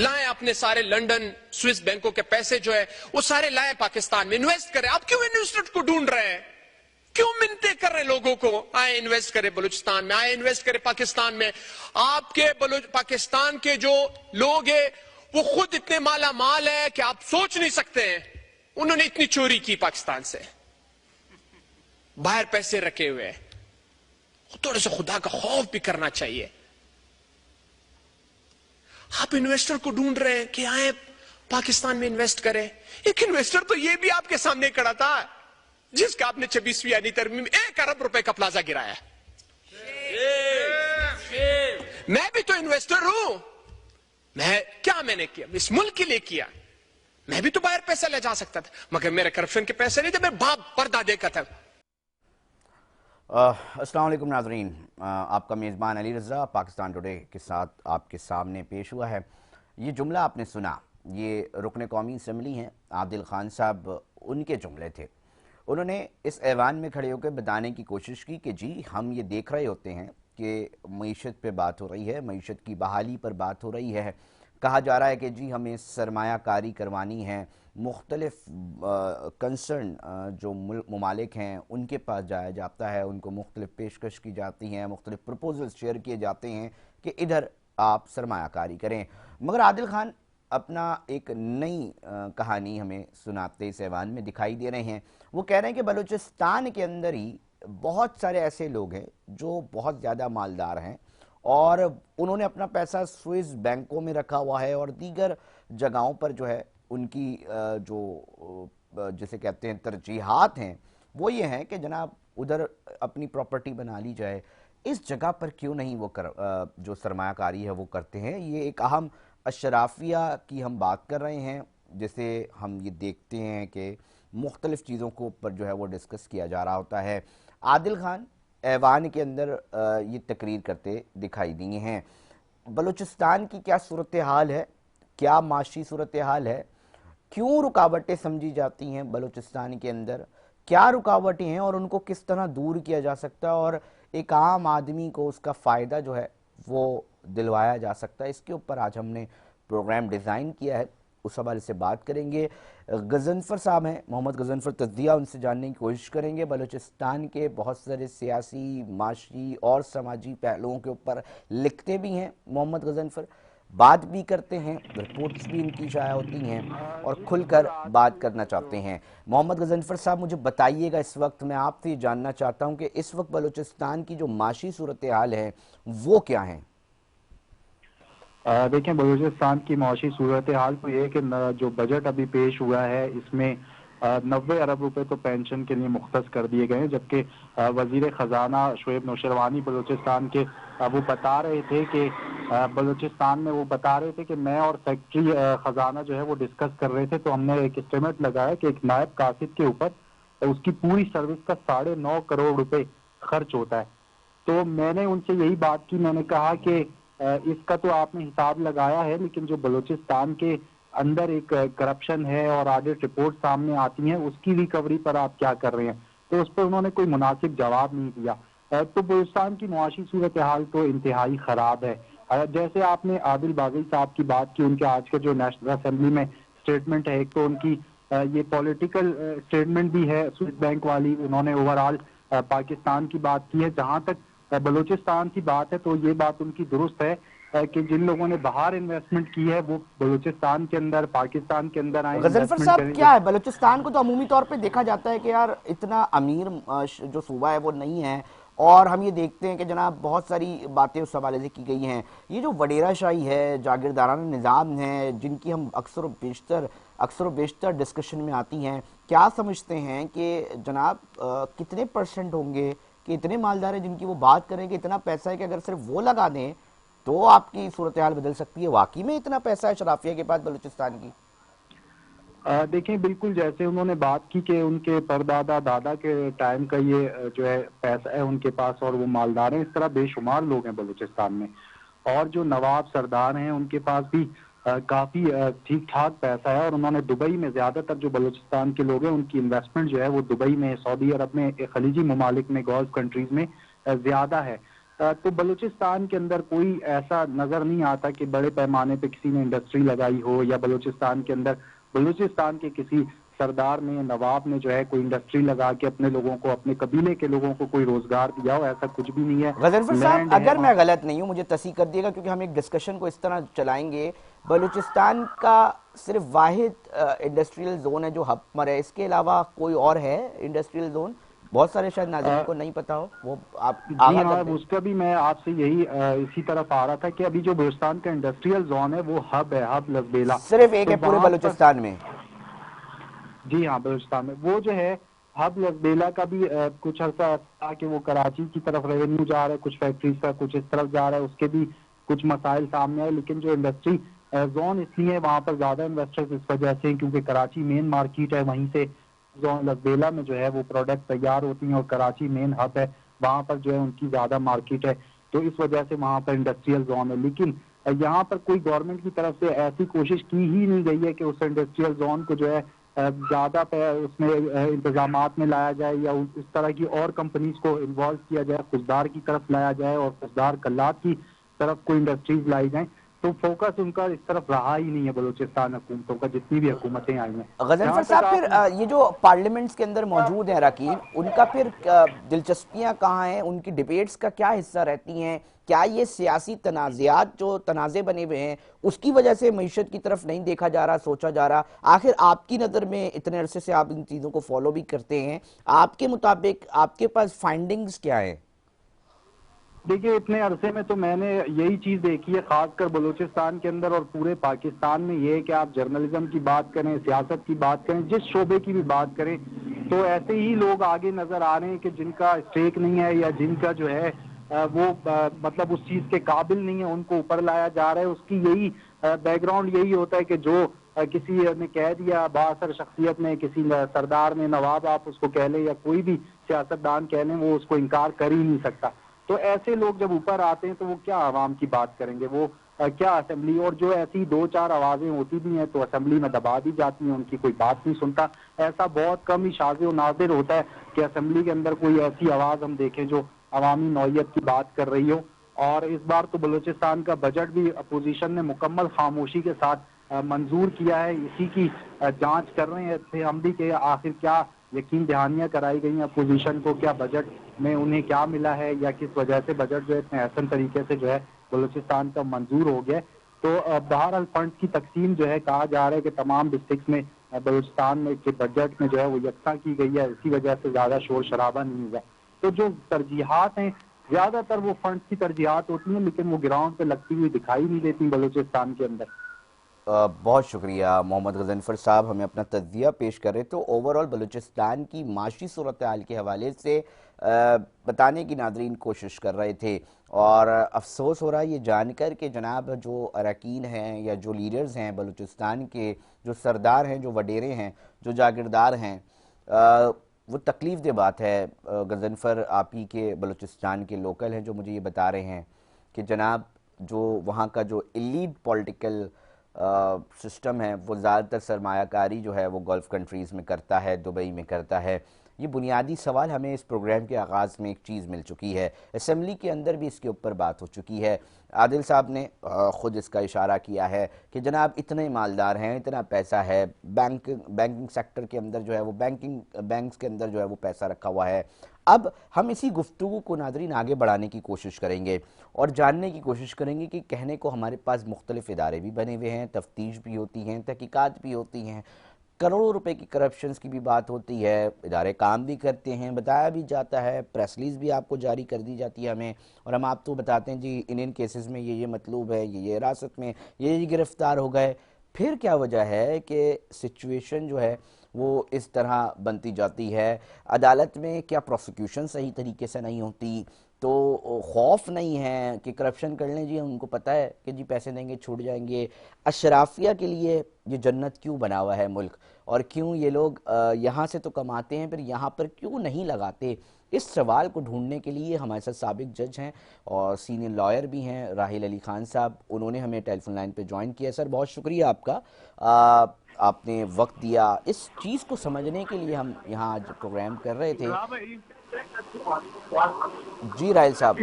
لائیں اپنے سارے لنڈن سوئس بینکوں کے پیسے جو ہے وہ سارے لائیں پاکستان میں انویسٹ کریں. آپ کیوں انویسٹر کو ڈھونڈ رہے ہیں؟ کیوں منتیں کر رہے ہیں لوگوں کو آئے انویسٹ کرے بلوچستان میں, آئے انویسٹ کرے پاکستان میں؟ آپ کے پاکستان کے جو لوگ ہیں وہ خود اتنے مالا مال ہے کہ آپ سوچ نہیں سکتے ہیں. انہوں نے اتنی چوری کی پاکستان سے, باہر پیسے رکھے ہوئے. تھوڑے سے خدا کا خوف بھی کرنا چاہیے. آپ انویسٹر کو ڈھونڈ رہے ہیں کہ آئے پاکستان میں انویسٹ کریں. ایک انویسٹر تو یہ بھی آپ کے سامنے کھڑا تھا جس کا آپ نے 26ویں یعنی ترمیم 1 ارب روپے کا پلازا گرایا. میں بھی تو انویسٹر ہوں. میں نے کیا اس ملک کے لیے کیا. میں بھی تو باہر پیسہ لے جا سکتا تھا, مگر میرے کرپشن کے پیسے نہیں تھے, میرے باپ پردادے کا تھا. السلام علیکم ناظرین, آپ کا میزبان علی رضا پاکستان ٹوڈے کے ساتھ آپ کے سامنے پیش ہوا ہے. یہ جملہ آپ نے سنا, یہ رکن قومی اسمبلی ہیں عادل خان صاحب, ان کے جملے تھے. انہوں نے اس ایوان میں کھڑے ہو کے بتانے کی کوشش کی کہ جی ہم یہ دیکھ رہے ہوتے ہیں کہ معیشت پہ بات ہو رہی ہے, معیشت کی بحالی پر بات ہو رہی ہے, کہا جا رہا ہے کہ جی ہمیں سرمایہ کاری کروانی ہے, مختلف کنسرن جو ممالک ہیں ان کے پاس جایا جاتا ہے, ان کو مختلف پیشکش کی جاتی ہیں, مختلف پروپوزلز شیئر کیے جاتے ہیں کہ ادھر آپ سرمایہ کاری کریں. مگر عادل خان اپنا ایک نئی کہانی ہمیں سناتے اس ایوان میں دکھائی دے رہے ہیں. وہ کہہ رہے ہیں کہ بلوچستان کے اندر ہی بہت سارے ایسے لوگ ہیں جو بہت زیادہ مالدار ہیں اور انہوں نے اپنا پیسہ سوئس بینکوں میں رکھا ہوا ہے اور دیگر جگہوں پر جو ہے ان کی جو جسے کہتے ہیں ترجیحات ہیں وہ یہ ہیں کہ جناب ادھر اپنی پراپرٹی بنا لی جائے, اس جگہ پر کیوں نہیں وہ جو سرمایہ کاری ہے وہ کرتے ہیں. یہ ایک اہم اشرافیہ کی ہم بات کر رہے ہیں, جسے ہم یہ دیکھتے ہیں کہ مختلف چیزوں کو اوپر جو ہے وہ ڈسکس کیا جا رہا ہوتا ہے. عادل خان ایوان کے اندر یہ تقریر کرتے دکھائی دیے ہیں. بلوچستان کی کیا صورتحال ہے, کیا معاشی صورتحال ہے, کیوں رکاوٹیں سمجھی جاتی ہیں بلوچستان کے اندر, کیا رکاوٹیں ہیں اور ان کو کس طرح دور کیا جا سکتا ہے اور ایک عام آدمی کو اس کا فائدہ جو ہے وہ دلوایا جا سکتا ہے. اس کے اوپر آج ہم نے پروگرام ڈیزائن کیا ہے, اس حوالے سے بات کریں گے. غضنفر صاحب ہیں, محمد غضنفر تجزیہ, ان سے جاننے کی کوشش کریں گے. بلوچستان کے بہت سارے سیاسی, معاشی اور سماجی پہلوؤں کے اوپر لکھتے بھی ہیں محمد غضنفر, بات بھی کرتے ہیں, رپورٹس بھی ان کی شائع ہوتی ہیں اور کھل کر بات کرنا چاہتے ہیں. محمد غضنفر صاحب مجھے بتائیے گا, اس وقت میں آپ سے جاننا چاہتا ہوں کہ اس وقت بلوچستان کی جو معاشی صورتحال ہے وہ کیا ہیں؟ دیکھیں, بلوچستان کی معاشی صورتحال تو یہ کہ جو بجٹ ابھی پیش ہوا ہے اس میں 90 ارب روپے تو پینشن کے لیے مختص کر دیے گئے ہیں, جبکہ وزیر خزانہ شعیب نوشروانی بلوچستان کے وہ بتا رہے تھے کہ بلوچستان میں وہ بتا رہے تھے کہ میں اور سیکٹری خزانہ جو ہے وہ ڈسکس کر رہے تھے, تو ہم نے ایک اسٹیمیٹ لگایا کہ ایک نائب قاصد کے اوپر اس کی پوری سروس کا 9.5 کروڑ روپے خرچ ہوتا ہے. تو میں نے ان سے یہی بات کی, میں نے کہا کہ اس کا تو آپ نے حساب لگایا ہے, لیکن جو بلوچستان کے اندر ایک کرپشن ہے اور آڈٹ رپورٹ سامنے آتی ہیں اس کی ریکوری پر آپ کیا کر رہے ہیں. تو اس پر انہوں نے کوئی مناسب جواب نہیں دیا. تو بلوچستان کی معاشی صورتحال تو انتہائی خراب ہے. جیسے آپ نے عادل باغی صاحب کی بات کی, ان کے آج کے جو نیشنل اسمبلی میں اسٹیٹمنٹ ہے, ایک تو ان کی یہ پولیٹیکل اسٹیٹمنٹ بھی ہے سوئس بینک والی, انہوں نے اوور آل پاکستان کی بات کی ہے. جہاں تک بلوچستان کی بات ہے تو یہ بات ان کی درست ہے کہ جن لوگوں نے باہر انویسٹمنٹ کی ہے وہ بلوچستان کے اندر, پاکستان کے اندر آئیں. غضنفر صاحب کیا ہے, بلوچستان کو تو عمومی طور پہ دیکھا جاتا ہے کہ یار اتنا امیر جو صوبہ ہے وہ نہیں ہے, اور ہم یہ دیکھتے ہیں کہ جناب بہت ساری باتیں اس حوالے سے کی گئی ہیں. یہ جو وڈیرہ شاہی ہے, جاگیردارانہ نظام ہے, جن کی ہم اکثر و بیشتر ڈسکشن میں آتی ہیں, کیا سمجھتے ہیں کہ جناب کتنے پرسنٹ ہوں گے کہ اتنے مالدار ہیں جن کی وہ بات کریں کہ اتنا پیسہ ہے کہ اگر صرف وہ لگا دیں تو آپ کی صورتحال بدل سکتی ہے؟ واقعی میں اتنا پیسہ ہے شرافیہ کے پاس بلوچستان کی؟ دیکھیں, بالکل جیسے انہوں نے بات کی کہ ان کے پردادا دادا کے ٹائم کا یہ جو ہے پیسہ ہے ان کے پاس اور وہ مالدار ہیں, اس طرح بے شمار لوگ ہیں بلوچستان میں. اور جو نواب سردار ہیں ان کے پاس بھی کافی ٹھیک ٹھاک پیسہ ہے, اور انہوں نے دبئی میں, زیادہ تر جو بلوچستان کے لوگ ہیں ان کی انویسٹمنٹ جو ہے وہ دبئی میں, سعودی عرب میں, خلیجی ممالک میں, گولف کنٹریز میں زیادہ ہے. तो बलूचिस्तान के अंदर कोई ऐसा नजर नहीं आता कि बड़े पैमाने पे किसी ने इंडस्ट्री लगाई हो, या बलूचिस्तान के अंदर बलूचिस्तान के किसी सरदार ने, नवाब ने जो है कोई इंडस्ट्री लगा के अपने लोगों को, अपने कबीले के लोगों को कोई रोजगार दिया हो। ऐसा कुछ भी नहीं है। गजनफर साहब, लैंड है अगर मैं गलत नहीं हूँ मुझे तस्दीक कर दिएगा, क्योंकि हम एक डिस्कशन को इस तरह चलाएंगे, बलूचिस्तान का सिर्फ वाहिद इंडस्ट्रियल जोन है जो हब पर है, इसके अलावा कोई और है इंडस्ट्रियल जोन? बहुत सारे शायद नाज़रीन को नहीं पता हो, वो आप जी हाँ, उसका भी मैं आपसे यही इसी तरफ आ रहा था कि अभी जो बलूचिस्तान का इंडस्ट्रियल जोन है वो हब है, हब लसबेला सिर्फ एक तो है पूरे बलूचिस्तान में। जी हाँ, बलूचिस्तान में वो जो है हब लसबेला का भी कुछ अर्सा था कि वो कराची की तरफ रेवेन्यू जा रहा है, कुछ फैक्ट्रीज का कुछ इस तरफ जा रहा है, उसके भी कुछ मसाइल सामने आए। लेकिन जो इंडस्ट्री जोन इसलिए वहाँ पर ज्यादा इन्वेस्टर्स इस वजह से, क्योंकि कराची मेन मार्केट है, वहीं से जोन लसबेला में जो है वो प्रोडक्ट तैयार होती हैं, और कराची मेन हब है, वहाँ पर जो है उनकी ज्यादा मार्केट है, तो इस वजह से वहाँ पर इंडस्ट्रियल जोन है। लेकिन यहाँ पर कोई गवर्नमेंट की तरफ से ऐसी कोशिश की ही नहीं गई है कि उस इंडस्ट्रियल जोन को जो है ज्यादा उसमें इंतजामात में लाया जाए, या इस तरह की और कंपनीज को इन्वॉल्व किया जाए, खुशदार की तरफ लाया जाए और खुशदार कल्लात की तरफ कोई इंडस्ट्रीज लाई जाए। तो फोकस उनका इस तरफ रहा ही नहीं है बलूचिस्तान हुकूमतों का, जितनी भी हुकूमतें आई हैं। गजनफर साहब, फिर ये जो पार्लियामेंट्स के अंदर मौजूद हैं अरकान, उनका फिर दिलचस्पियां कहाँ हैं? उनकी डिबेट्स का क्या हिस्सा रहती हैं? क्या ये सियासी तनाज़ात जो तनाज़े बने हुए हैं उसकी वजह से मईशत की तरफ नहीं देखा जा रहा, सोचा जा रहा? आखिर आपकी नज़र में, इतने अरसे से आप इन चीज़ों को फॉलो भी करते हैं, आपके मुताबिक आपके पास फाइंडिंग्स क्या है? देखिए, इतने अरसे में तो मैंने यही चीज देखी है, खासकर बलूचिस्तान के अंदर और पूरे पाकिस्तान में, ये है कि आप जर्नलिज्म की बात करें, सियासत की बात करें, जिस शोबे की भी बात करें, तो ऐसे ही लोग आगे नजर आ रहे हैं कि जिनका स्टेक नहीं है, या जिनका जो है वो मतलब उस चीज के काबिल नहीं है, उनको ऊपर लाया जा रहा है। उसकी यही बैकग्राउंड यही होता है कि जो किसी ने कह दिया, बासर शख्सियत ने, किसी सरदार ने, नवाब आप उसको कह लें, या कोई भी सियासतदान कह लें, वो उसको इनकार कर ही नहीं सकता। तो ऐसे लोग जब ऊपर आते हैं तो वो क्या आवाम की बात करेंगे, वो क्या असेंबली, और जो ऐसी दो चार आवाजें होती भी हैं तो असेंबली में दबा दी जाती हैं, उनकी कोई बात नहीं सुनता। ऐसा बहुत कम ही शाज़ व नादिर होता है कि असेंबली के अंदर कोई ऐसी आवाज हम देखें जो अवामी नौयत की बात कर रही हो। और इस बार तो बलूचिस्तान का बजट भी अपोजिशन ने मुकम्मल खामोशी के साथ मंजूर किया है। इसी की जांच कर रहे थे हम भी कि आखिर क्या यकीन दहानियां कराई गई हैं अपोजिशन को, क्या बजट में उन्हें क्या मिला है, या किस वजह से बजट जो है इतने आसान तरीके से जो है बलूचिस्तान का मंजूर हो गया। तो बहरहाल फंड की तकसीम जो है, कहा जा रहा है कि तमाम डिस्ट्रिक्ट में बलूचिस्तान में के बजट में जो है वो यकसा की गई है, इसी वजह से ज्यादा शोर शराबा नहीं हुआ। तो जो तरजीहात हैं, ज्यादातर वो फंड की तरजीहात होती हैं, लेकिन वो ग्राउंड पे लगती हुई दिखाई नहीं देती बलूचिस्तान के अंदर। बहुत शुक्रिया मोहम्मद गजनफर साहब, हमें अपना तज्जिया पेश कर रहे। तो ओवरऑल बलूचिस्तान की माशी सूरत हाल के हवाले से बताने की नादरीन कोशिश कर रहे थे, और अफसोस हो रहा है ये जानकर कि जनाब जो अरकान हैं या जो लीडर्स हैं बलूचिस्तान के, जो सरदार हैं, जो वडेरे हैं, जो जागीरदार हैं, वो तकलीफ दे बात है। गजनफर आप ही के बलूचिस्तान के लोकल हैं जो मुझे ये बता रहे हैं कि जनाब जो वहाँ का जो एलीट पॉलिटिकल सिस्टम है वो ज़्यादातर सरमायाकारी जो है वो गल्फ़ कंट्रीज़ में करता है, दुबई में करता है। ये बुनियादी सवाल हमें इस प्रोग्राम के आगाज़ में एक चीज़ मिल चुकी है, असेंबली के अंदर भी इसके ऊपर बात हो चुकी है। आदिल साहब ने ख़ुद इसका इशारा किया है कि जनाब इतने मालदार हैं, इतना पैसा है, बैंकिंग सेक्टर के अंदर जो है वो बैंक्स के अंदर जो है वो पैसा रखा हुआ है। अब हम इसी गुफ्तगू को नादरीन आगे बढ़ाने की कोशिश करेंगे और जानने की कोशिश करेंगे कि कहने को हमारे पास मुख्तलिफ इदारे भी बने हुए हैं, तफ्तीश भी होती हैं, तहकीकात भी होती हैं, करोड़ों रुपए की करप्शंस की भी बात होती है, इदारे काम भी करते हैं, बताया भी जाता है, प्रेस रिलीज भी आपको जारी कर दी जाती है हमें, और हम आपको बताते हैं जी इन केसेस में ये मतलूब है, ये हिरासत में, ये गिरफ्तार हो गए। फिर क्या वजह है कि सिचुएशन जो है वो इस तरह बनती जाती है? अदालत में क्या प्रोसिक्यूशन सही तरीके से नहीं होती? तो खौफ नहीं है कि करप्शन कर लें जी, उनको पता है कि जी पैसे देंगे छूट जाएंगे। अशराफिया के लिए ये जन्नत क्यों बना हुआ है मुल्क, और क्यों ये लोग यहाँ से तो कमाते हैं फिर यहाँ पर क्यों नहीं लगाते? इस सवाल को ढूंढने के लिए हमारे साथ साबिक जज हैं और सीनियर लॉयर भी हैं राहिल अली खान साहब, उन्होंने हमें टेलीफोन लाइन पे ज्वाइन किया। सर बहुत शुक्रिया आपका, आपने वक्त दिया। इस चीज़ को समझने के लिए हम यहाँ आज प्रोग्राम कर रहे थे। जी राहिल साहब,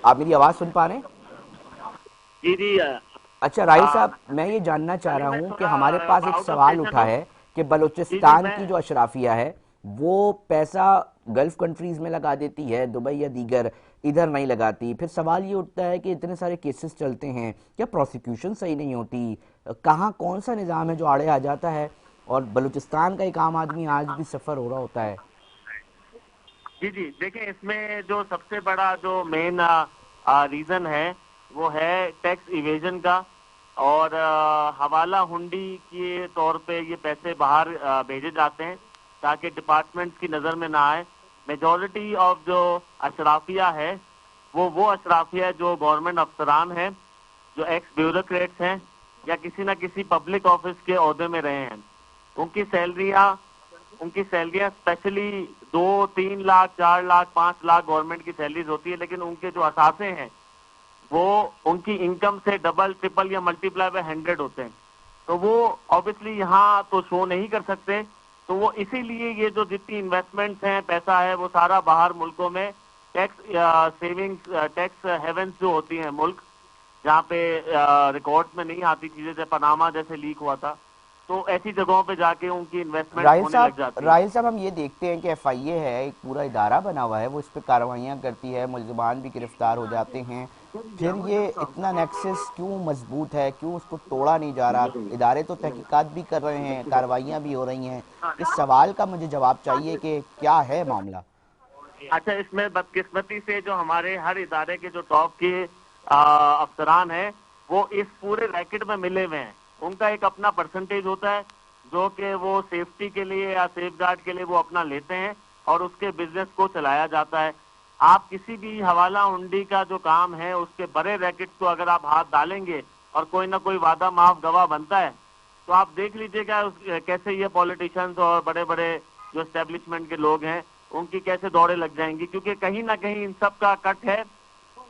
आप मेरी आवाज़ सुन पा रहे हैं? जी जी। अच्छा राहिल साहब, मैं ये जानना चाह रहा हूँ कि हमारे पास एक सवाल उठा है कि बलूचिस्तान की जो अशराफिया है वो पैसा गल्फ कंट्रीज़ में लगा देती है, दुबई या दीगर, इधर नहीं लगाती। फिर सवाल ये उठता है कि इतने सारे केसेस चलते हैं, क्या प्रोसिक्यूशन सही नहीं होती? कहाँ कौन सा निज़ाम है जो आड़े आ जाता है और बलूचिस्तान का एक आम आदमी आज भी सफ़र हो रहा होता है? जी जी, देखिए इसमें जो सबसे बड़ा जो मेन रीजन है वो है टैक्स इवेजन का, और हवाला हुंडी के तौर पे ये पैसे बाहर भेजे जाते हैं ताकि डिपार्टमेंट्स की नज़र में ना आए। मेजॉरिटी ऑफ जो अशराफिया है वो अशराफिया है जो गवर्नमेंट अफसरान हैं, जो एक्स ब्यूरोक्रेट्स हैं या किसी ना किसी पब्लिक ऑफिस के ओहदे में रहे हैं। उनकी सैलरियां स्पेशली 2-3 लाख, 4 लाख, 5 लाख गवर्नमेंट की सैलरीज होती है, लेकिन उनके जो असासे हैं वो उनकी इनकम से डबल, ट्रिपल या मल्टीप्लाई बाय 100 होते हैं। तो वो ऑब्वियसली यहाँ तो शो नहीं कर सकते, तो वो इसीलिए ये जो जितनी इन्वेस्टमेंट्स हैं, पैसा है, वो सारा बाहर मुल्कों में टैक्स सेविंग्स, टैक्स हेवन्स जो होती हैं मुल्क, जहाँ पे रिकॉर्ड्स में नहीं आती चीजें, जैसे पनामा जैसे लीक हुआ था, तो ऐसी जगहों पे जाके उनकी इन्वेस्टमेंट होने लग जाती है। राहिल साहब, हम ये देखते हैं कि FIA है, एक पूरा इदारा बना हुआ है, वो इस पे कार्रवाइयाँ करती है, मुल्ज़िमान भी गिरफ्तार हो जाते हैं। फिर ये इतना नेक्सस क्यों मजबूत है, क्यों उसको तोड़ा नहीं जा रहा? इदारे तो तहकीकात भी कर रहे हैं, कार्रवाइयाँ भी हो रही हैं। इस सवाल का मुझे जवाब चाहिए कि क्या है मामला। अच्छा, इसमें बदकिस्मती से जो हमारे हर इदारे के जो टॉप के अफसरान हैं वो इस पूरे रैकेट में मिले हुए हैं। उनका एक अपना परसेंटेज होता है जो कि वो सेफ्टी के लिए या सेफ गार्ड के लिए वो अपना लेते हैं और उसके बिजनेस को चलाया जाता है। आप किसी भी हवाला हुंडी का जो काम है उसके बड़े रैकेट्स को अगर आप हाथ डालेंगे और कोई ना कोई वादा माफ गवाह बनता है, तो आप देख लीजिएगा कैसे ये पॉलिटिशियंस और बड़े बड़े जो एस्टेब्लिशमेंट के लोग हैं उनकी कैसे दौड़े लग जाएंगी, क्योंकि कहीं ना कहीं इन सब का कट है।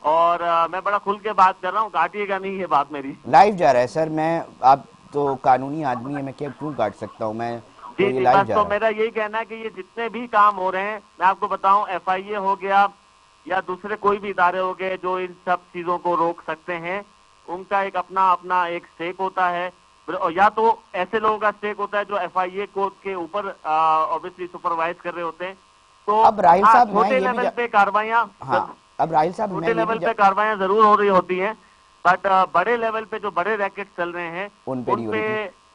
और मैं बड़ा खुल के बात कर रहा हूँ, काटिएगा नहीं ये बात मेरी। लाइव जा रहा है सर, आप तो कानूनी आदमी है, मैं क्यों काट सकता हूँ, मैं तो जी ये जी, लाइव बस जा तो रहा है। मेरा यही कहना है कि ये जितने भी काम हो रहे हैं, मैं आपको बताऊं, FIA हो गया या दूसरे कोई भी इदारे हो गए जो इन सब चीजों को रोक सकते हैं, उनका एक अपना अपना एक स्टेक होता है, या तो ऐसे लोगों का स्टेक होता है जो FIA को के ऊपर ऑब्वियसली सुपरवाइज कर रहे होते हैं। तो अब राहिल साहब, मैं छोटे ये भी लेवल पे कार्रवाइयां, हाँ, अब राहिल साहब, मैं छोटे ये लेवल भी पे कार्रवाइयां जरूर हो रही होती हैं, बट बड़े लेवल पे जो बड़े रैकेट चल रहे हैं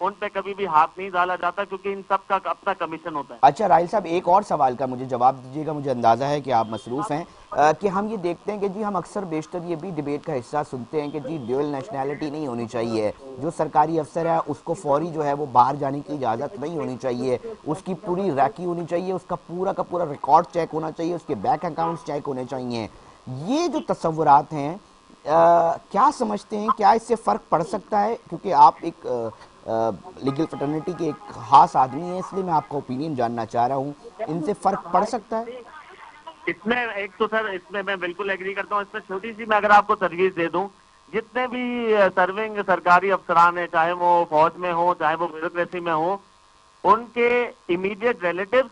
उन पे कभी भी हाथ नहीं डाला जाता, क्योंकि इन सब का अपना कमीशन होता है। अच्छा राहिल साहब, एक और सवाल का मुझे जवाब दीजिएगा, मुझे अंदाज़ा है कि आप मसरूफ़ हैं, कि हम ये देखते हैं कि जी हम अक्सर बेशतर ये भी डिबेट का हिस्सा सुनते हैं कि जी ड्यूअल नेशनैलिटी नहीं होनी चाहिए, जो सरकारी अफसर है उसको फौरी जो है वो बाहर जाने की इजाज़त नहीं होनी चाहिए, उसकी पूरी रैकी होनी चाहिए, उसका पूरा का पूरा रिकॉर्ड चेक होना चाहिए, उसके बैंक अकाउंट्स चेक होने चाहिए। ये जो तस्वुरात हैं, क्या समझते हैं, क्या इससे फ़र्क पड़ सकता है? क्योंकि आप एक लीगल फ्रेटर्निटी के एक खास आदमी हैं, इसलिए मैं आपका ओपिनियन जानना चाह रहा हूँ, इनसे फ़र्क पड़ सकता है? इसमें एक तो सर, इसमें मैं बिल्कुल एग्री करता हूँ। इसमें छोटी सी मैं अगर आपको तजवीज़ दे दूं, जितने भी सर्विंग सरकारी अफसरान हैं, चाहे वो फौज में हो, चाहे वो ब्यूरोक्रेसी में हो, उनके इमीडिएट रिलेटिव्स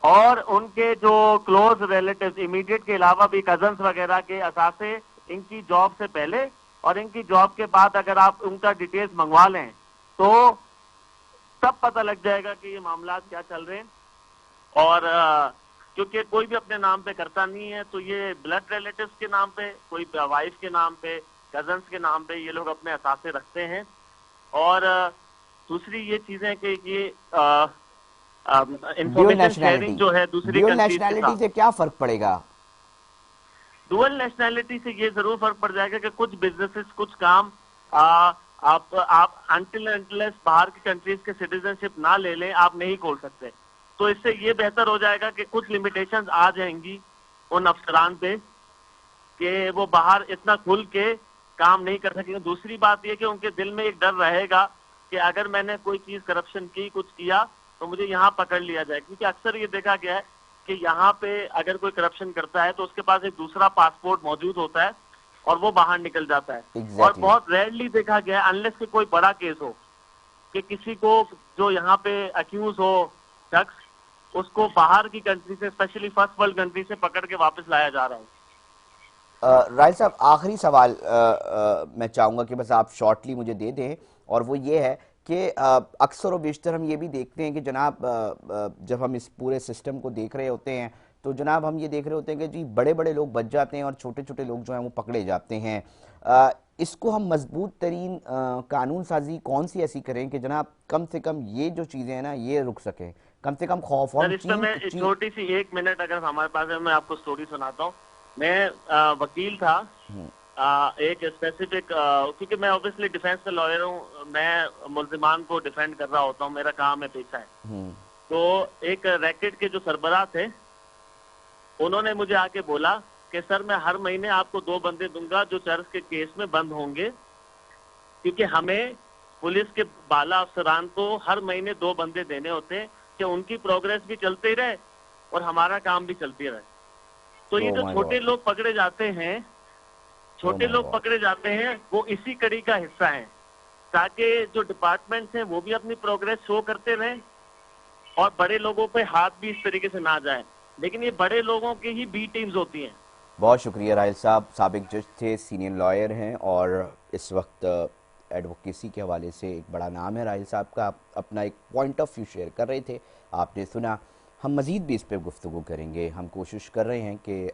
और उनके जो क्लोज रिलेटिव्स, इमीडिएट के अलावा भी कजन्स वगैरह के असासे, इनकी जॉब से पहले और इनकी जॉब के बाद अगर आप उनका डिटेल्स मंगवा लें तो सब पता लग जाएगा कि ये मामला क्या चल रहे हैं। और क्योंकि कोई भी अपने नाम पे करता नहीं है, तो ये ब्लड रिलेटिव्स के नाम पे, कोई वाइफ के नाम पे, कजन्स के नाम पे ये लोग अपने असासे रखते हैं। और दूसरी ये चीजें कि ये इंफॉर्मेशन शेयरिंग जो है दूसरी ड्यूअल नेशनैलिटी से क्या फर्क पड़ेगा? डुअल नेशनैलिटी से ये जरूर फर्क पड़ जाएगा कि कुछ बिजनेसेस, कुछ काम आप अनटिल अनलेस बाहर की कंट्रीज के सिटीजनशिप ना ले लें, आप नहीं खोल सकते। तो इससे ये बेहतर हो जाएगा कि कुछ लिमिटेशंस आ जाएंगी उन अफसरान पे कि वो बाहर इतना खुल के काम नहीं कर सकेंगे। दूसरी बात ये कि उनके दिल में एक डर रहेगा कि अगर मैंने कोई चीज करप्शन की, कुछ किया, तो मुझे यहाँ पकड़ लिया जाए, क्योंकि अक्सर ये देखा गया है कि यहाँ पे अगर कोई करप्शन करता है तो उसके पास एक दूसरा पासपोर्ट मौजूद होता है और वो बाहर निकल जाता है। Exactly. और बहुत रेयरली देखा गया है, अनलेस कि कोई बड़ा केस हो, कि किसी को जो यहाँ पे अक्यूज हो शख्स, اس کو باہر کی کنٹری سے, اسپیشلی فرسٹ ورلڈ کنٹری سے پکڑ کے واپس لایا جا رہا ہے. رائل صاحب آخری سوال میں چاہوں گا کہ بس آپ شارٹلی مجھے دے دیں, اور وہ یہ ہے کہ اکثر و بیشتر ہم یہ بھی دیکھتے ہیں کہ جناب جب ہم اس پورے سسٹم کو دیکھ رہے ہوتے ہیں تو جناب ہم یہ دیکھ رہے ہوتے ہیں کہ جی بڑے بڑے لوگ بچ جاتے ہیں اور چھوٹے چھوٹے لوگ جو ہیں وہ پکڑے جاتے ہیں. اس کو ہم مضبوط ترین قانون سازی کون سی ایسی کریں کہ جناب کم سے کم یہ جو چیزیں ہیں نا یہ رک سکیں, کم سے کم خوف سر اس میں چھوٹی سی 1 منٹ اگر ہمارے پاس ہے, میں آپ کو سٹوری سناتا ہوں. میں وکیل تھا ایک اسپیسیفک, کیونکہ میں اوبیسلی ڈیفینس کا لائر ہوں, میں ملزمان کو ڈیفینڈ کر رہا ہوتا ہوں, میرا کام ہے, پیشہ ہے. تو ایک ریکٹ کے جو سربراہ تھے انہوں نے مجھے آ کے بولا کہ سر میں ہر مہینے آپ کو 2 بندے دوں گا جو چرچ کے کیس میں بند ہوں گے, کیونکہ ہمیں پولیس کے بالا افسران کو ہر مہینے 2 بندے دینے ہوتے ہیں کہ ان کی پروگریس بھی چلتے ہی رہے اور ہمارا کام بھی چلتی رہے. تو یہ جو چھوٹے لوگ پکڑے جاتے ہیں, پکڑے جاتے ہیں وہ اسی کڑی کا حصہ ہیں, تاکہ جو ڈپارٹمنٹس ہیں وہ بھی اپنی پروگریس شو کرتے رہیں اور بڑے لوگوں پہ ہاتھ بھی اس طریقے سے نہ جائیں. لیکن یہ بڑے لوگوں کی ہی بی ٹیمز ہوتی ہیں. بہت شکریہ رائل صاحب, سابق جج تھے, سینئر لائر ہیں اور اس وقت ایڈوکیسی کے حوالے سے ایک بڑا نام ہے رائل صاحب کا. اپنا ایک پوائنٹ آف ویو شیئر کر رہے تھے, آپ نے سنا. ہم مزید بھی اس پہ گفتگو کریں گے. ہم کوشش کر رہے ہیں کہ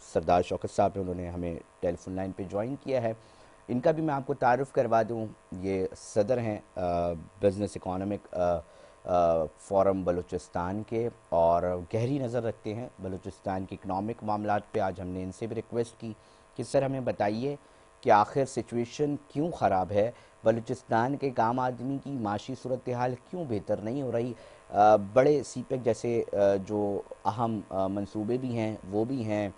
سردار شوکت صاحب انہوں نے ہمیں ٹیلی فون لائن پہ جوائن کیا ہے, ان کا بھی میں آپ کو تعارف کروا دوں. یہ صدر ہیں بزنس اکانومک فورم بلوچستان کے اور گہری نظر رکھتے ہیں بلوچستان کے اکنامک معاملات پہ. آج ہم نے ان سے بھی ریکویسٹ کی کہ سر ہمیں بتائیے کہ آخر سچویشن کیوں خراب ہے, بلوچستان کے عام آدمی کی معاشی صورتحال کیوں بہتر نہیں ہو رہی. بڑے سی پیک جیسے جو اہم منصوبے بھی ہیں وہ بھی ہیں,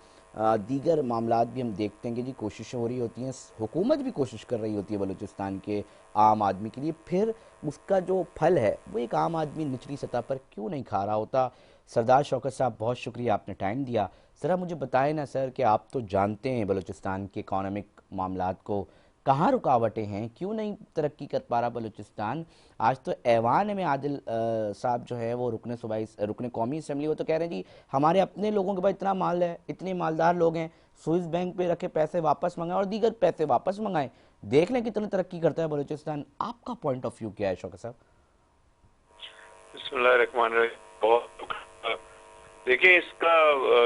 دیگر معاملات بھی ہم دیکھتے ہیں کہ جی کوششیں ہو رہی ہوتی ہیں, حکومت بھی کوشش کر رہی ہوتی ہے بلوچستان کے عام آدمی کے لیے, پھر اس کا جو پھل ہے وہ ایک عام آدمی نچلی سطح پر کیوں نہیں کھا رہا ہوتا. سردار شوکت صاحب بہت شکریہ, آپ نے ٹائم دیا. ذرا مجھے بتائیں نا سر کہ آپ تو جانتے ہیں بلوچستان کے اکانومک معاملات کو, کہاں رکاوٹیں ہیں, کیوں نہیں ترقی کر پا رہا بلوچستان. آج تو ایوان میں عادل صاحب جو ہے وہ رکن قومی اسمبلی, وہ تو کہہ رہے ہیں جی ہمارے اپنے لوگوں کے پاس اتنا مال ہے, اتنے مالدار لوگ ہیں, سوئس بینک پہ رکھے پیسے واپس منگائیں اور دیگر پیسے واپس منگائیں. دیکھ لیں کتنی ترقی کرتا ہے بلوچستان. آپ کا پوائنٹ آف ویو کیا ہے شوکت صاحب؟ بسم اللہ الرحمن الرحیم. بہت دیکھیں, اس کا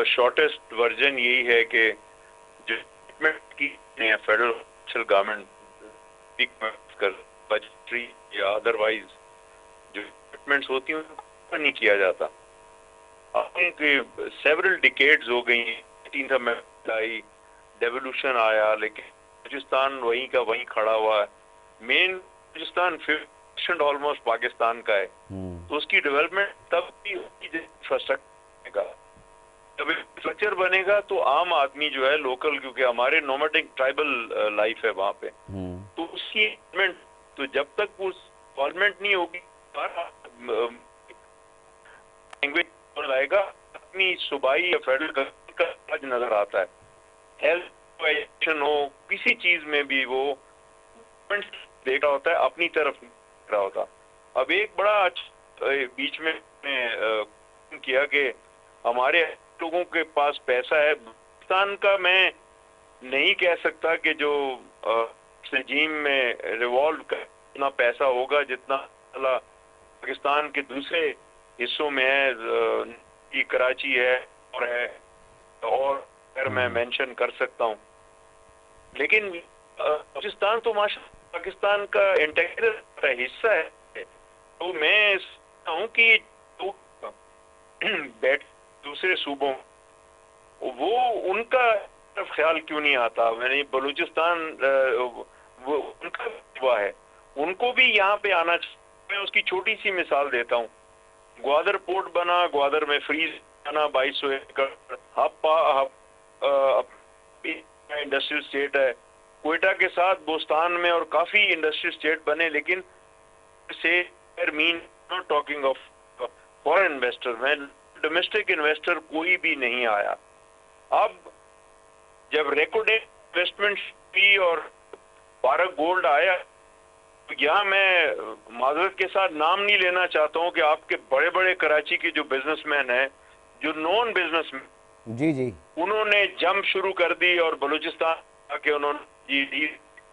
شارٹیسٹ ورژن یہی ہے کہ جو فیڈرل گورنمنٹ بجٹری یا ادروائز جو ڈپارٹمنٹس ہوتی ہیں ان کا نہیں کیا جاتا. سیورل ڈیکیڈز ہو گئی ہیں, آئی ڈیولوشن آیا, لیکن بلوچستان وہیں کا وہیں کھڑا ہوا ہے. مین بلوچستان 50% آلموسٹ پاکستان کا ہے, تو اس کی ڈیولپمنٹ تب بھی انفراسٹرکچر کا, جب انفراسٹرکچر بنے گا تو عام آدمی جو ہے لوکل, کیونکہ ہمارے نومیڈک ٹرائبل لائف ہے وہاں پہ, تو اس کی تو جب تک وہ ڈیولپمنٹ نہیں ہوگی لینگویج آئے گا, اپنی صوبائی یا فیڈرل کا فرض نظر آتا ہے. ہیلتھ ایجوکیشن ہو, کسی چیز میں بھی وہ دیکھ رہا ہوتا ہے, اپنی طرف دیکھ رہا ہوتا. اب ایک بڑا بیچ میں کیا کہ ہمارے لوگوں کے پاس پیسہ ہے. پاکستان کا میں نہیں کہہ سکتا کہ جو سجیم میں ریوالو کا اتنا پیسہ ہوگا جتنا پاکستان کے دوسرے حصوں میں ہے, کراچی ہے اور میں مینشن کر سکتا ہوں. لیکن بلوچستان تو ماشاءاللہ پاکستان کا انٹیگرل حصہ ہے. تو میں ہوں کہ دوسرے صوبوں وہ ان کا خیال کیوں نہیں آتا. میں نے بلوچستان وہ ان کا ہوا ہے, ان کو بھی یہاں پہ آنا چاہیے. میں اس کی چھوٹی سی مثال دیتا ہوں. گوادر پورٹ بنا, گوادر میں فریز بنا 2200 ایکڑ, انڈسٹریل اسٹیٹ ہے. کوئٹہ کے ساتھ بوستان میں اور کافی انڈسٹریل اسٹیٹ بنے, لیکن سے not talking of foreign investor, میں ڈومیسٹک انویسٹر کوئی بھی نہیں آیا. اب جب ریکورڈ انویسٹمنٹ بھی اور بارک گولڈ آیا यहाँ मैं माजरत के साथ नाम नहीं लेना चाहता हूँ कि आपके बड़े बड़े कराची के जो बिजनेसमैन हैं, जो नॉन बिजनेसमैन, जी जी, उन्होंने जंप शुरू कर दी और बलूचिस्तान आके उन्होंने जी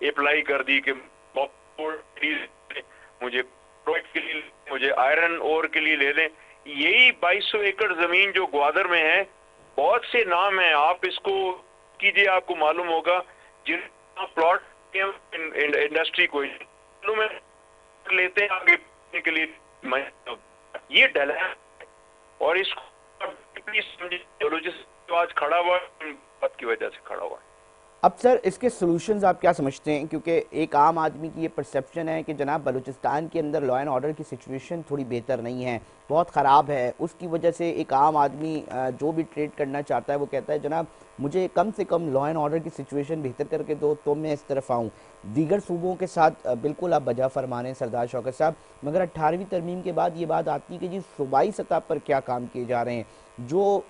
अप्लाई कर दी कि मुझे प्रोजेक्ट के लिए, मुझे आयरन ओर के लिए ले लें। यही 2200 एकड़ जमीन जो ग्वादर में है, बहुत से नाम हैं, आप इसको कीजिए, आपको मालूम होगा, जिन प्लॉट इंडस्ट्री को में लेते हैं आगे के लिए, ये डला है। और इसको बलूचिस्तान आज खड़ा हुआ है, बात की वजह से खड़ा हुआ है। अब सर इसके सॉल्यूशंस आप क्या समझते हैं? क्योंकि एक आम आदमी की ये परसेप्शन है कि जनाब बलूचिस्तान के अंदर लॉ एंड ऑर्डर की सिचुएशन थोड़ी बेहतर नहीं है, बहुत ख़राब है। उसकी वजह से एक आम आदमी जो भी ट्रेड करना चाहता है वो कहता है जनाब मुझे कम से कम लॉ एंड ऑर्डर की सिचुएशन बेहतर करके दो तो मैं इस तरफ आऊँ। दीगर सूबों के साथ बिल्कुल आप बजा फरमाने सरदार शौकत साहब, मगर 18वीं तरमीम के बाद ये बात आती है कि जी सूबाई सतह पर क्या काम किए जा रहे हैं। जो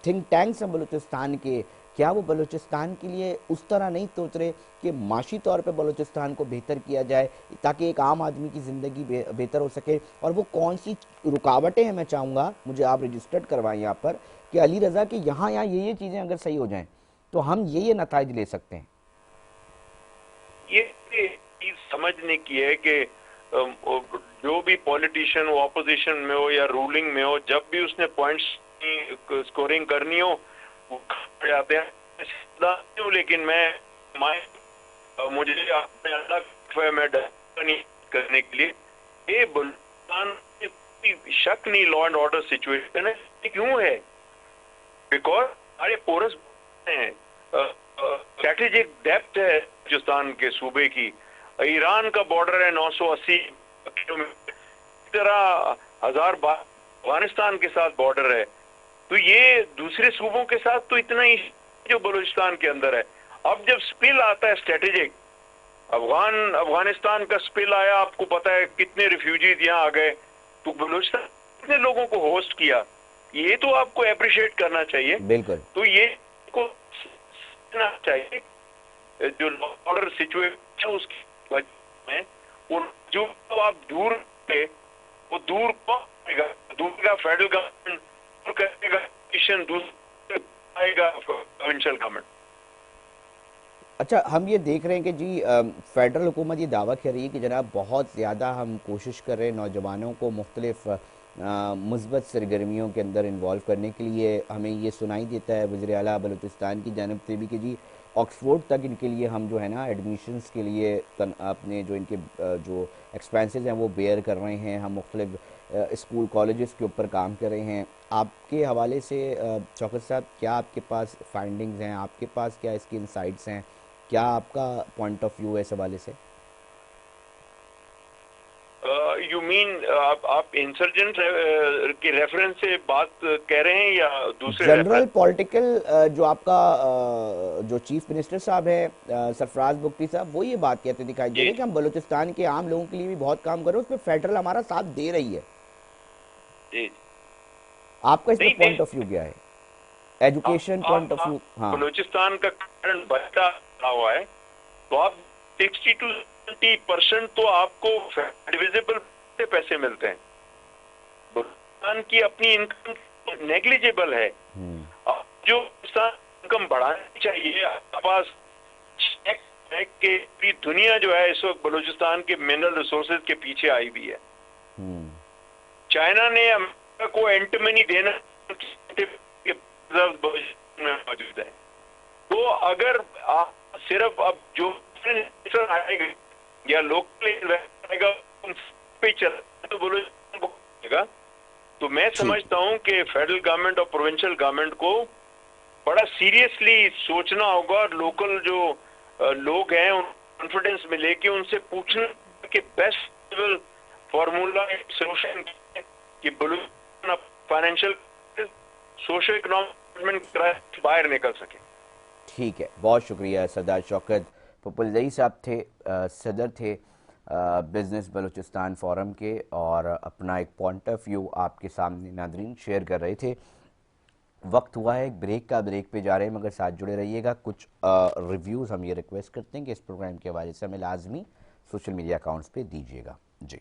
थिंक टैंक्स हैं बलूचिस्तान के, क्या वो बलूचिस्तान के लिए उस तरह नहीं सोच रहे कि माशी तौर पे बलूचिस्तान को बेहतर किया जाए ताकि एक आम आदमी की ज़िंदगी बेहतर हो सके? और वो कौन सी रुकावटें हैं, मैं चाहूँगा मुझे आप रजिस्टर्ड करवाएं यहाँ पर कि अली रज़ा कि यहाँ ये चीज़ें अगर सही हो जाएं तो हम ये नताइज ले सकते हैं। ये चीज समझने की है कि जो भी पॉलिटिशियन हो, ऑपोजिशन में हो या रूलिंग में हो, जब भी उसने पॉइंट्स स्कोरिंग करनी हो वो जाते हैं। लेकिन मुझे अपने अलग मैं नहीं करने के लिए ये बलूचिस्तान शक नहीं लॉ एंड ऑर्डर सिचुएशन है। क्यों है? बिकॉज हमारे पोरस हैं, स्ट्रेटेजिक डेप्थ है बलूचिस्तान के सूबे की। ईरान का बॉर्डर है 980 किलोमीटर, इस तरह 1000 अफगानिस्तान के साथ बॉर्डर है। तो ये दूसरे सूबों के साथ तो इतना ही जो बलूचिस्तान के अंदर है। अब जब स्पिल आता है स्ट्रेटेजिक, अफगानिस्तान का स्पिल आया, आपको पता है कितने रिफ्यूजीज यहाँ आ गए, तो बलूचिस्तान कितने लोगों को होस्ट किया, ये तो आपको अप्रिशिएट करना चाहिए। बिल्कुल। तो ये को चाहिए जो ऑर्डर सिचुएशन उसकी वजह में जो आप दूर थे वो दूर का फेडरल गवर्नमेंट करेगा, दूसरा आएगा प्रोविंशियल गवर्नमेंट। अच्छा, हम ये देख रहे हैं कि जी फेडरल हुकूमत ये दावा कर रही है कि जनाब बहुत ज़्यादा हम कोशिश कर रहे हैं नौजवानों को मुख्तलिफ मुस्बत सरगर्मियों के अंदर इन्वॉल्व करने के लिए। हमें ये सुनाई देता है वज़ीर आला बलूचिस्तान की जानिब से भी कि जी ऑक्सफोर्ड तक इनके लिए हम जो है ना एडमिशन्स के लिए अपने जो इनके जो एक्सपेंसेस हैं वो बेयर कर रहे हैं। हम मुख्तलिफ स्कूल कॉलेजेस के ऊपर काम कर रहे हैं। आपके हवाले से शौकत साहब क्या आपके पास फाइंडिंग्स हैं, आपके पास क्या इसकी इंसाइट्स हैं, क्या आपका पॉइंट ऑफ व्यू है इस हवाले से? यू मीन आप इंसर्जेंट के रेफरेंस से बात कह रहे हैं या दूसरे जनरल पॉलिटिकल जो आपका जो चीफ मिनिस्टर साहब है सरफराज बुगटी साहब, वो ये बात कहते दिखाई दे रहे हैं कि हम बलूचिस्तान के आम लोगों के लिए भी बहुत काम कर रहे हैं, उसमें फेडरल हमारा साथ दे रही है। जी। आपका इसमें पॉइंट ऑफ व्यू क्या है? Education point of view. हाँ, बलूचिस्तान का करंट बढ़ता हुआ है, तो आप 60 to 70% तो आपको डिविजिबल से पैसे मिलते हैं। बलूचिस्तान की अपनी इनकम नेग्लिजिबल है। अब जो इनकम बढ़ानी चाहिए, आपके पास चेक है कि पूरी दुनिया जो है इस वक्त बलूचिस्तान के मिनरल रिसोर्सेज के पीछे आई हुई है। चाइना ने अमेरिका को एंटीमनी देना मौजूद है। तो अगर आप सिर्फ अब जो आएगा या लोकल इन्वेस्टर आएगा पे चल तो बलूचिस्तान को आएगा। तो मैं समझता हूं कि फेडरल गवर्नमेंट और प्रोविंशियल गवर्नमेंट को बड़ा सीरियसली सोचना होगा और लोकल जो लोग हैं उन कॉन्फिडेंस में लेके उनसे पूछना कि बेस्ट फॉर्मूला सोल्यूशन कि बलूचिस्तान फाइनेंशियल सोशो इकोनॉमिक बाहर निकल सके। ठीक है, बहुत शुक्रिया। सरदार शौकत पुपलजई साहब थे, सदर थे बिजनेस बलूचिस्तान फोरम के, और अपना एक पॉइंट ऑफ व्यू आपके सामने नादरीन शेयर कर रहे थे। वक्त हुआ है एक ब्रेक का, ब्रेक पे जा रहे हैं, मगर साथ जुड़े रहिएगा। कुछ रिव्यूज़ हम ये रिक्वेस्ट करते हैं कि इस प्रोग्राम के हवाले से हमें लाजमी सोशल मीडिया अकाउंट्स पे दीजिएगा। जी।